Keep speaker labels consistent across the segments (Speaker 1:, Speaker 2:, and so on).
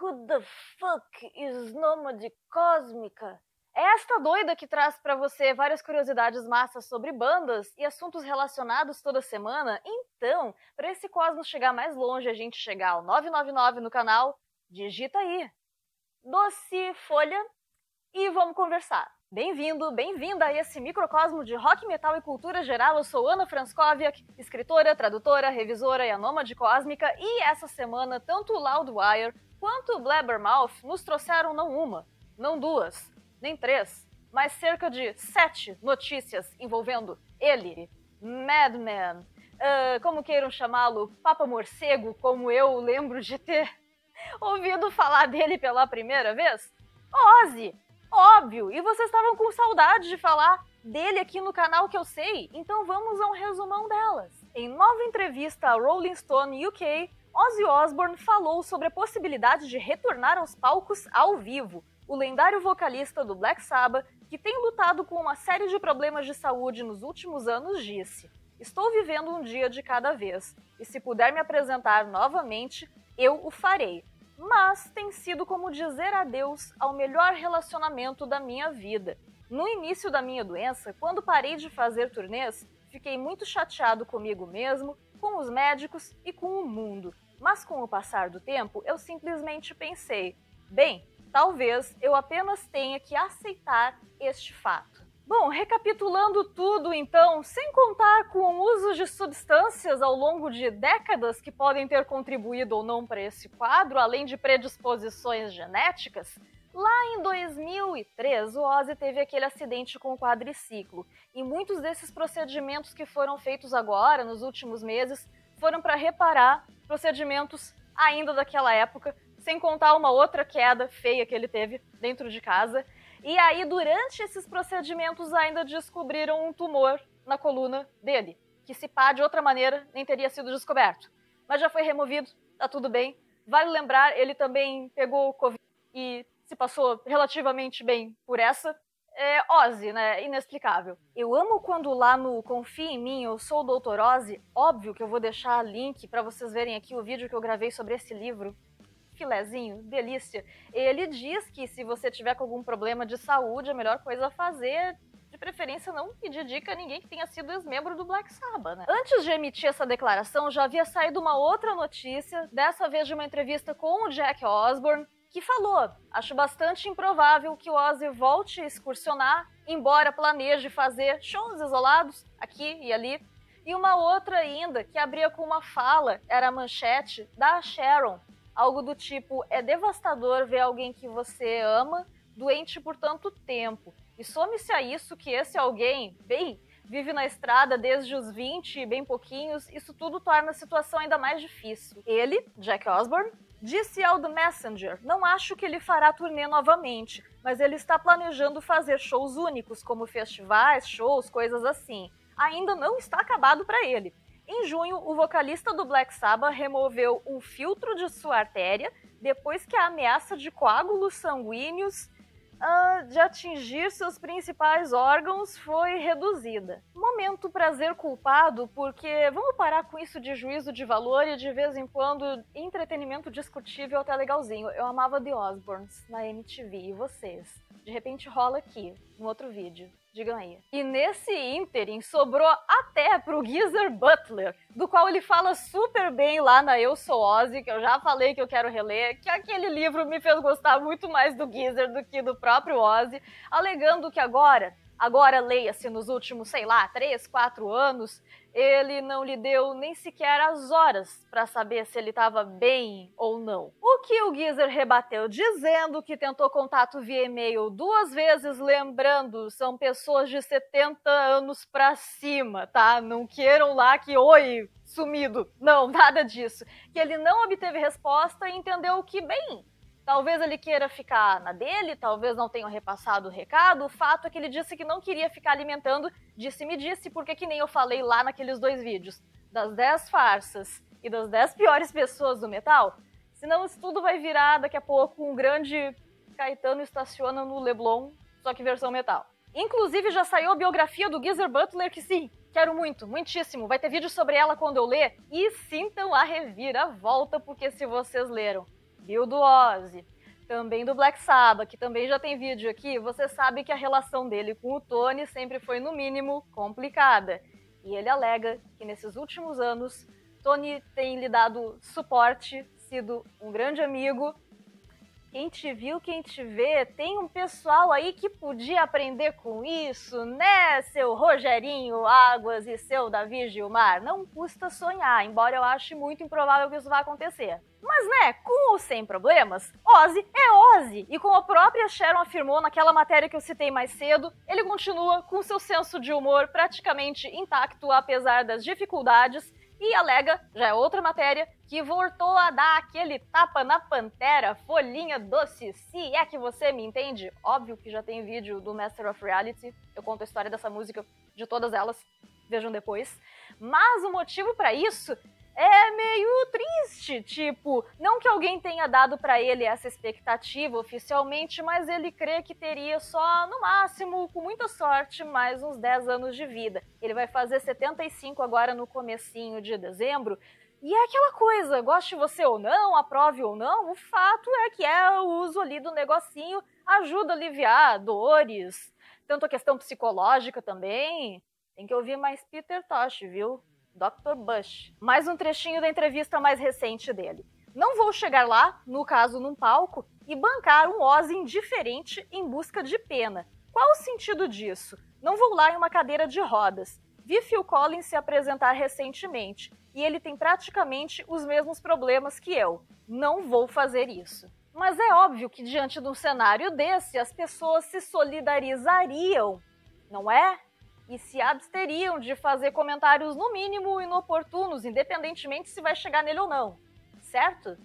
Speaker 1: Who the fuck is Nômade Cósmica? É esta doida que traz pra você várias curiosidades massas sobre bandas e assuntos relacionados toda semana? Então, para esse cosmos chegar mais longe, a gente chegar ao 999 no canal, digita aí. Doce, folha e vamos conversar. Bem-vindo, bem-vinda a esse microcosmo de rock, metal e cultura geral. Eu sou Ana Franskowiak, escritora, tradutora, revisora e a Nômade Cósmica, e essa semana tanto o Loudwire quanto o Blabbermouth nos trouxeram não uma, não duas, nem três, mas cerca de 7 notícias envolvendo ele, Madman, como queiram chamá-lo, Papa Morcego, como eu lembro de ter ouvido falar dele pela primeira vez, Ozzy. Óbvio! E vocês estavam com saudade de falar dele aqui no canal que eu sei, então vamos a um resumão delas. Em nova entrevista à Rolling Stone UK, Ozzy Osbourne falou sobre a possibilidade de retornar aos palcos ao vivo. O lendário vocalista do Black Sabbath, que tem lutado com uma série de problemas de saúde nos últimos anos, disse: "Estou vivendo um dia de cada vez, e se puder me apresentar novamente, eu o farei. Mas tem sido como dizer adeus ao melhor relacionamento da minha vida. No início da minha doença, quando parei de fazer turnês, fiquei muito chateado comigo mesmo, com os médicos e com o mundo. Mas com o passar do tempo, eu simplesmente pensei, bem, talvez eu apenas tenha que aceitar este fato." Bom, recapitulando tudo então, sem contar com o uso de substâncias ao longo de décadas que podem ter contribuído ou não para esse quadro, além de predisposições genéticas, lá em 2003 o Ozzy teve aquele acidente com o quadriciclo, e muitos desses procedimentos que foram feitos agora, nos últimos meses, foram para reparar procedimentos ainda daquela época, sem contar uma outra queda feia que ele teve dentro de casa. E aí, durante esses procedimentos, ainda descobriram um tumor na coluna dele, que se pá de outra maneira nem teria sido descoberto. Mas já foi removido, tá tudo bem. Vale lembrar, ele também pegou Covid e se passou relativamente bem por essa. Ozzy, né? Inexplicável. Eu amo quando lá no Confie em Mim, eu sou o Dr. Ozzy. Óbvio que eu vou deixar link para vocês verem aqui o vídeo que eu gravei sobre esse livro. Filezinho, delícia. Ele diz que se você tiver com algum problema de saúde, a melhor coisa a fazer, de preferência não pedir dica a ninguém que tenha sido ex-membro do Black Sabbath, né? Antes de emitir essa declaração, já havia saído uma outra notícia, dessa vez de uma entrevista com o Jack Osbourne, que falou: "Acho bastante improvável que o Ozzy volte a excursionar, embora planeje fazer shows isolados aqui e ali." E uma outra ainda, que abria com uma fala, era a manchete da Sharon, algo do tipo: "É devastador ver alguém que você ama doente por tanto tempo. E some-se a isso que esse alguém, bem, vive na estrada desde os 20 e bem pouquinhos, isso tudo torna a situação ainda mais difícil." Ele, Jack Osbourne, disse ao The Messenger: "Não acho que ele fará turnê novamente, mas ele está planejando fazer shows únicos, como festivais, shows, coisas assim. Ainda não está acabado para ele." Em junho, o vocalista do Black Sabbath removeu um filtro de sua artéria depois que a ameaça de coágulos sanguíneos de atingir seus principais órgãos foi reduzida. Momento prazer culpado, porque vamos parar com isso de juízo de valor e de vez em quando entretenimento discutível até legalzinho. Eu amava The Osbournes na MTV, e vocês? De repente rola aqui, no outro vídeo. Digam aí. E nesse ínterim sobrou até pro Geezer Butler, do qual ele fala super bem lá na Eu Sou Ozzy, que eu já falei que eu quero reler, que aquele livro me fez gostar muito mais do Geezer do que do próprio Ozzy, alegando que agora leia-se nos últimos, 3, 4 anos, ele não lhe deu nem sequer as horas para saber se ele estava bem ou não. O que o Geezer rebateu, dizendo que tentou contato via e-mail 2 vezes, lembrando, são pessoas de 70 anos pra cima, tá? Não queiram lá que, oi, sumido. Não, nada disso. Que ele não obteve resposta e entendeu que, bem, talvez ele queira ficar na dele, talvez não tenha repassado o recado. O fato é que ele disse que não queria ficar alimentando disse-me disse, porque que nem eu falei lá naqueles 2 vídeos, das 10 farsas e das 10 piores pessoas do metal, senão isso tudo vai virar daqui a pouco um grande Caetano estaciona no Leblon, só que versão metal. Inclusive já saiu a biografia do Geezer Butler, que sim, quero muito, muitíssimo, vai ter vídeo sobre ela quando eu ler, e sintam a reviravolta, porque se vocês leram Bill do Ozzy, também do Black Sabbath, que também já tem vídeo aqui, você sabe que a relação dele com o Tony sempre foi, no mínimo, complicada. E ele alega que nesses últimos anos, Tony tem lhe dado suporte, sido um grande amigo. Quem te viu, quem te vê, tem um pessoal aí que podia aprender com isso, né, seu Rogerinho Águas e seu Davi Gilmar? Não custa sonhar, embora eu ache muito improvável que isso vá acontecer. Mas, né, com ou sem problemas, Ozzy é Ozzy. E como a própria Sharon afirmou naquela matéria que eu citei mais cedo, ele continua com seu senso de humor praticamente intacto, apesar das dificuldades, e alega, já é outra matéria, que voltou a dar aquele tapa na pantera, folhinha doce, se é que você me entende. Óbvio que já tem vídeo do Master of Reality, eu conto a história dessa música, de todas elas, vejam depois. Mas o motivo pra isso é meio triste, tipo, não que alguém tenha dado pra ele essa expectativa oficialmente, mas ele crê que teria só, no máximo, com muita sorte, mais uns 10 anos de vida. Ele vai fazer 75 agora no comecinho de dezembro, e é aquela coisa, goste você ou não, aprove ou não, o fato é que o uso ali do negocinho ajuda a aliviar dores, tanto a questão psicológica também. Tem que ouvir mais Peter Tosh, viu? Dr. Bush. Mais um trechinho da entrevista mais recente dele. Não vou chegar lá, no caso num palco, e bancar um Ozzy indiferente em busca de pena. Qual o sentido disso? Não vou lá em uma cadeira de rodas. Vi Phil Collins se apresentar recentemente, e ele tem praticamente os mesmos problemas que eu. Não vou fazer isso. Mas é óbvio que diante de um cenário desse, as pessoas se solidarizariam, não é? E se absteriam de fazer comentários no mínimo inoportunos, independentemente se vai chegar nele ou não, certo?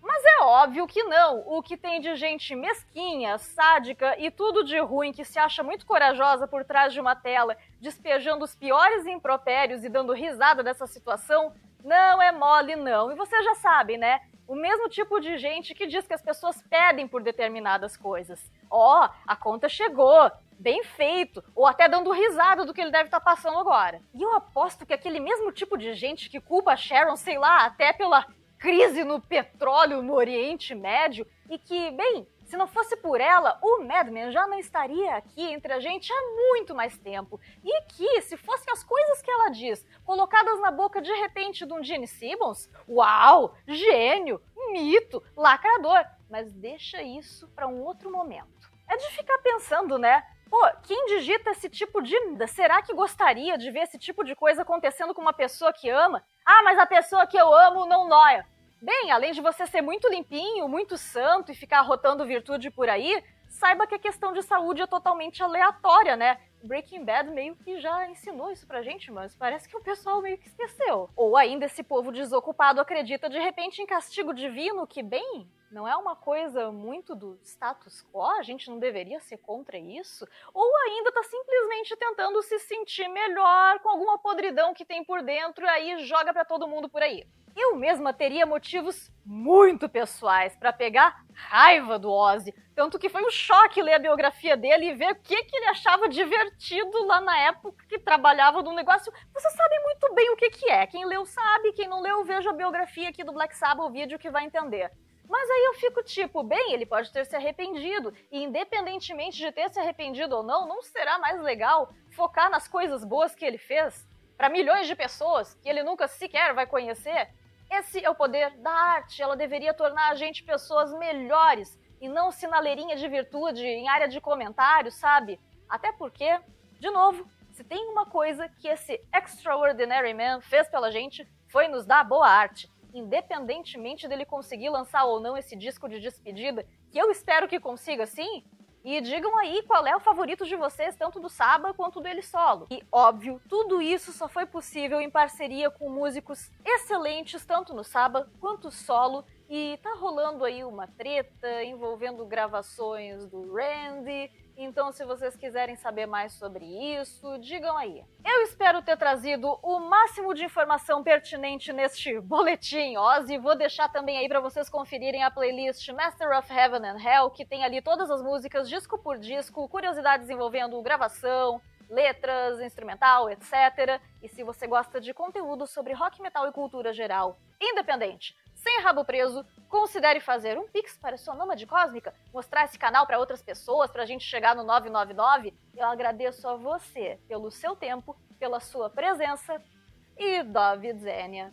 Speaker 1: Mas é óbvio que não. O que tem de gente mesquinha, sádica e tudo de ruim que se acha muito corajosa por trás de uma tela, despejando os piores impropérios e dando risada dessa situação, não é mole não. E vocês já sabem, né? O mesmo tipo de gente que diz que as pessoas pedem por determinadas coisas. Ó, a conta chegou, bem feito, ou até dando risada do que ele deve estar passando agora. E eu aposto que aquele mesmo tipo de gente que culpa a Sharon, sei lá, até pela crise no petróleo no Oriente Médio, e que, bem, se não fosse por ela, o Madman já não estaria aqui entre a gente há muito mais tempo. E que, se fossem as coisas que ela diz, colocadas na boca de repente de um Gene Simmons, uau, gênio, mito, lacrador. Mas deixa isso para um outro momento. É de ficar pensando, né? Pô, quem digita esse tipo de... Será que gostaria de ver esse tipo de coisa acontecendo com uma pessoa que ama? Ah, mas a pessoa que eu amo não nóia. Bem, além de você ser muito limpinho, muito santo e ficar arrotando virtude por aí, saiba que a questão de saúde é totalmente aleatória, né? Breaking Bad meio que já ensinou isso pra gente, mas parece que o pessoal meio que esqueceu. Ou ainda esse povo desocupado acredita de repente em castigo divino, que, bem, não é uma coisa muito do status quo? A gente não deveria ser contra isso? Ou ainda tá simplesmente tentando se sentir melhor com alguma podridão que tem por dentro e aí joga pra todo mundo por aí. Eu mesma teria motivos muito pessoais para pegar raiva do Ozzy, tanto que foi um choque ler a biografia dele e ver o que ele achava divertido lá na época que trabalhava no negócio. Você sabe muito bem o que é, quem leu sabe, quem não leu veja a biografia aqui do Black Sabbath, o vídeo que vai entender. Mas aí eu fico tipo, bem, ele pode ter se arrependido, e independentemente de ter se arrependido ou não, não será mais legal focar nas coisas boas que ele fez para milhões de pessoas que ele nunca sequer vai conhecer? Esse é o poder da arte, ela deveria tornar a gente pessoas melhores e não sinaleirinha de virtude em área de comentários, sabe? Até porque, de novo, se tem uma coisa que esse Extraordinary Man fez pela gente, foi nos dar boa arte. Independentemente dele conseguir lançar ou não esse disco de despedida, que eu espero que consiga sim. E digam aí qual é o favorito de vocês, tanto do Saba quanto dele solo. E, óbvio, tudo isso só foi possível em parceria com músicos excelentes, tanto no Saba quanto solo. E tá rolando aí uma treta envolvendo gravações do Randy. Então, se vocês quiserem saber mais sobre isso, digam aí. Eu espero ter trazido o máximo de informação pertinente neste boletim Ozzy. Vou deixar também aí para vocês conferirem a playlist Master of Heaven and Hell, que tem ali todas as músicas, disco por disco, curiosidades envolvendo gravação, letras, instrumental, etc. E se você gosta de conteúdo sobre rock, metal e cultura geral independente, sem rabo preso, considere fazer um pix para sua Nômade Cósmica, mostrar esse canal para outras pessoas, para a gente chegar no 999. Eu agradeço a você pelo seu tempo, pela sua presença e da Vidzênia.